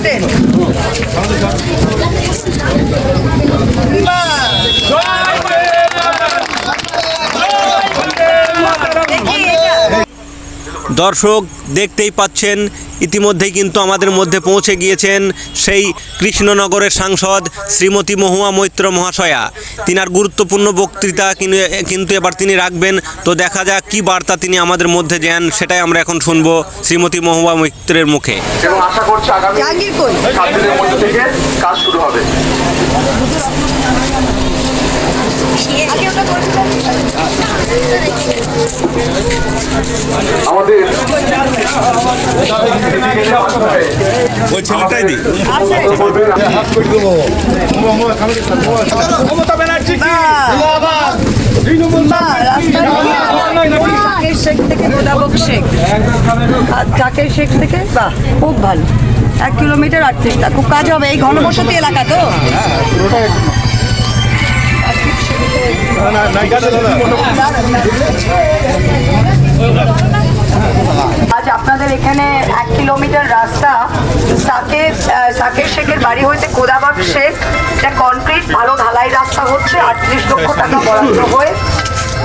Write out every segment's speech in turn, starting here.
কাটেন। দর্শক দেখতেই পাচ্ছেন ইতিমধ্যেই কিন্তু আমাদের মধ্যে পৌঁছে গিয়েছেন সেই কৃষ্ণনগরের সাংসদ শ্রীমতী মহুয়া মৈত্র মহাশয়া। তিনার গুরুত্বপূর্ণ বক্তৃতা কিন্তু এবার তিনি রাখবেন। তো দেখা যাক কি বার্তা তিনি আমাদের মধ্যে দেন, সেটাই আমরা এখন শুনবো শ্রীমতী মহুয়া মৈত্রের মুখে। এবং আশা করছি আগামী 7 দিনের মধ্যে থেকে কাজ শুরু হবে। আমাদের ওই ছেলেটাই দিই মমতা ব্যানার্জি কাকের শেখ থেকে গোদাবক শেখ, কাকের শেখ থেকে বাহ খুব ভালো। 1 কিলোমিটার 38টা খুব কাজ হবে। এই ঘনবসতি এলাকা তো আজ আপনাদের এখানে 1 কিলোমিটার রাস্তা সাকের শেখের বাড়ি হইতে কোদাবাগ শেখ, এটা কনক্রিট ভালো ঢালাই রাস্তা হচ্ছে। 38 লক্ষ টাকা বরাদ্দ হয়ে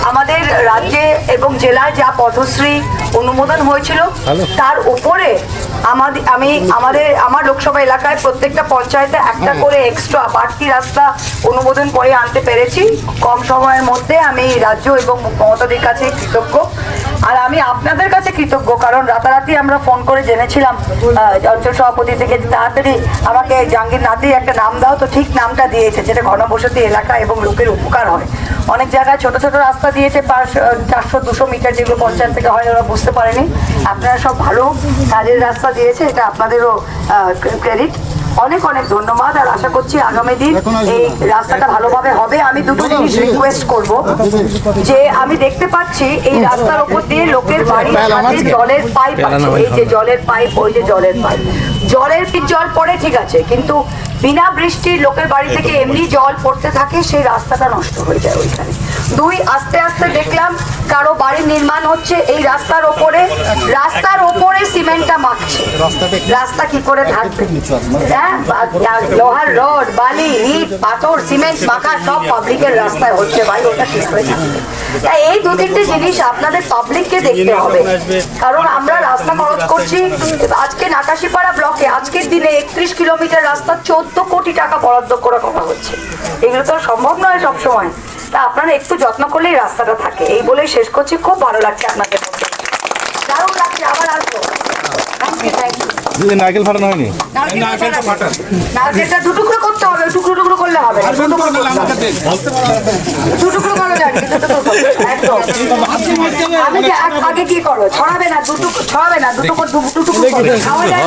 আমাদের রাজ্যে এবং জেলায় যা পথশ্রী অনুমোদন হয়েছিল তার উপরে আমার লোকসভা এলাকায় প্রত্যেকটা পঞ্চায়েতে একটা করে এক্সট্রা বাড়তি রাস্তা অনুমোদন করে আনতে পেরেছি কম সময়ের মধ্যে। আমি রাজ্য এবং মমতাদের কাছে কৃতজ্ঞ। আর আমি আপনাদের কাছে কৃতজ্ঞ, কারণ রাতারাতি আমরা ফোন করে জেনেছিলাম অঞ্চল সভাপতি থেকে তাড়াতাড়ি আমাকে জাহাঙ্গীর নাতির একটা নাম দাও, তো ঠিক নামটা দিয়েছে, যেটা ঘনবসতি এলাকা এবং লোকের উপকার হয়। অনেক জায়গায় ছোট ছোট রাস্তা দিয়েছে 400-200 মিটার, যেগুলো পঞ্চায়েত থেকে হয় ওরা বুঝতে পারেনি। আপনারা সব ভালো কাজের রাস্তা দিয়েছে, এটা আপনাদেরও ক্রেডিট। অনেক অনেক ধন্যবাদ। আর আশা করছি আগামী দিন এই রাস্তাটা ভালোভাবে হবে। আমি দুটো জিনিস রিকোয়েস্ট করব, যে আমি দেখতে পাচ্ছি এই রাস্তার উপর দিয়ে লোকের বাড়ির সাথে জলের পাইপ আছে। এই যে জলের পাইপ, ওই যে জলের পাইপ, জল পড়ে ঠিক আছে, কিন্তু বিনা বৃষ্টির লোকের বাড়ি থেকে এমনি জল পড়তে থাকে, সেই রাস্তাটা নষ্ট হয়ে যায় ওইখানে। 2, আস্তে আস্তে দেখলাম কারো বাড়ি নির্মাণ হচ্ছে এই রাস্তার ওপরে সিমেন্টটা মাখছে। রাস্তা কি করে থাকবে? হ্যাঁ, লোহার রড, বালি, ইট, পাথর, সিমেন্ট মাখা সব পাবলিকের রাস্তায় হচ্ছে। ভাই ওটা কি করে থাকবে? তাই এই 2-3টে জিনিস আপনাদের পাবলিককে দেখতে হবে, কারণ আমরা রাস্তা খরচ করছি। আজকে নাকাশিপাড়া ব্লকে আজকের দিনে 31 কিলোমিটার রাস্তা 14 কোটি টাকা বরাদ্দ করে করা হচ্ছে। এগুলো তো সম্ভব নয় সবসময়, তা আপনারা একটু যত্ন করলেই রাস্তাটা থাকে। এই বলেই শেষ করছি। খুব ভালো লাগছে আপনাদের মধ্যে, দারুণ লাগছে। আবার আসবো। নারকেল ফাটানো হয়নি? নারকেলটা 2 টুকরো করতে হবে, টুকরো করলে হবে না। 2 টুকরো করা যায় একদম। আমি যে আগে কি করো, ছড়াবে না, 2 টুকরো ছড়াবে না, 2 টুকরো খাওয়া যায়।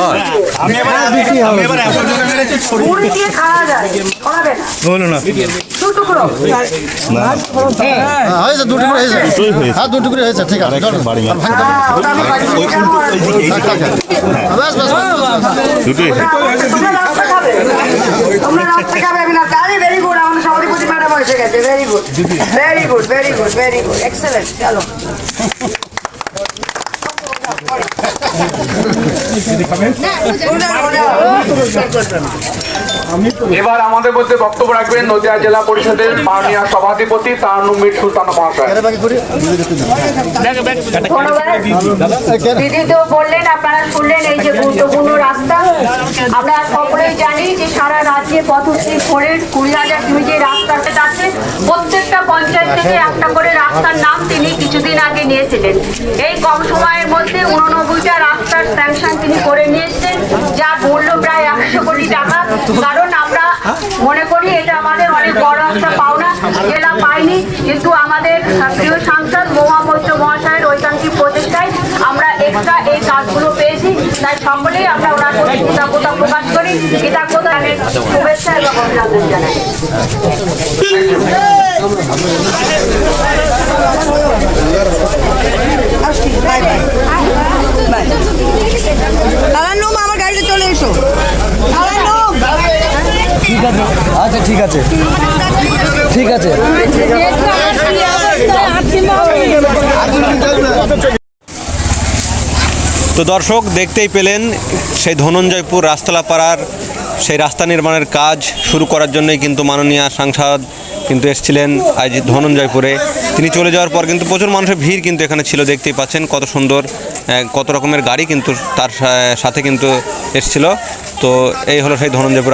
মুড়ি দিয়ে খাওয়া যায়, ছড়াবে না। 2 টুকরো হয়েছে, 2 টুকরো হয়েছে। হ্যাঁ, 2 টুকরো হয়েছে, ঠিক আছে। তোমরা রাস্তা খাবে না? তাহলে ভেরি গুড। আমাদের সভাপতি ম্যাডাম এসে গেছে। Very good, very good, very good, very good, excellent. চলো এবার আমাদের মধ্যে বক্তব্য রাখবেন নদিয়া জেলা পরিষদের মাননীয় সভাধিপতি তারান্নুম মীর সুলতান মহাশয়। দিদি তো বললেন, আপনারা শুনলেন এই যে গুরুত্বপূর্ণ রাস্তা। আমরা সকলেই জানি যে সারা রাজ্যে পথশ্রী 20,000 যে রাস্তাটা আছে, প্রত্যেকটা পঞ্চায়েত থেকে একটা করে রাস্তার নাম তিনি কিছুদিন আগে নিয়েছিলেন। এই কম সময়ের মধ্যে 89টা রাস্তার স্যাংশন তিনি করে নিয়েছেন, যার মূল্য প্রায় 100 কোটি টাকা। কারণ আমরা মনে করি এটা আমাদের অনেক বড় একটা পাওনা, জেলা পাইনি, কিন্তু আমাদের প্রিয় সাংসদ মহুয়া মৈত্র মহাশয়ের ঐকান্তিক প্রচেষ্টায় আমরা এক্সট্রা এই কাজগুলো পেয়েছি। তাই সকলেই আমরা ওনার প্রতি কৃতজ্ঞতা প্রকাশ করি। কৃতজ্ঞতা শুভেচ্ছা এবং অভিনন্দন জানাই। তারান্নুম, আমার গাড়িতে চলে এসো। ঠিক আছে, আচ্ছা ঠিক আছে, ঠিক আছে। তো দর্শক দেখতেই পেলেন সেই ধনঞ্জয়পুর রাস্তলা পাড়ার সেই রাস্তা নির্মাণের কাজ শুরু করার জন্যই কিন্তু মাননীয় সাংসদ কিন্তু এসেছিলেন আজ ধনঞ্জয়পুরে। তিনি চলে যাওয়ার পর কিন্তু প্রচুর মানুষের ভিড় কিন্তু এখানে ছিল, দেখতেই পাচ্ছেন কত সুন্দর কত রকমের গাড়ি কিন্তু তার সাথে কিন্তু এসেছিল। তো এই হলো সেই ধনঞ্জয়পুর